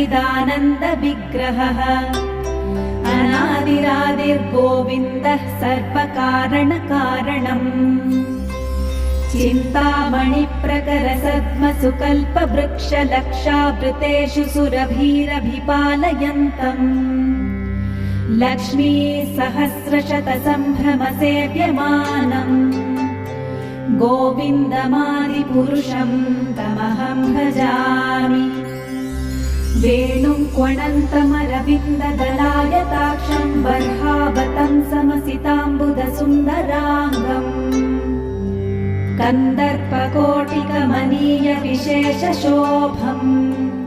सच्चिदानन्दविग्रहः अनादिरादिर्गोविन्दः सर्वकारणकारणम् चिन्तामणिप्रकरसद्मसुकल्पवृक्षलक्षावृतेषु सुरभीरभिपालयन्तम् लक्ष्मी सहस्रशतसम्भ्रमसेव्यमानम् गोविन्दमादिपुरुषं तमहं भजामि वेणुं क्वणन्तमरविन्ददलायताक्षं बर्हावतं समसिताम्बुदसुन्दराङ्गम् कन्दर्पकोटिकमनीयविशेषशोभम्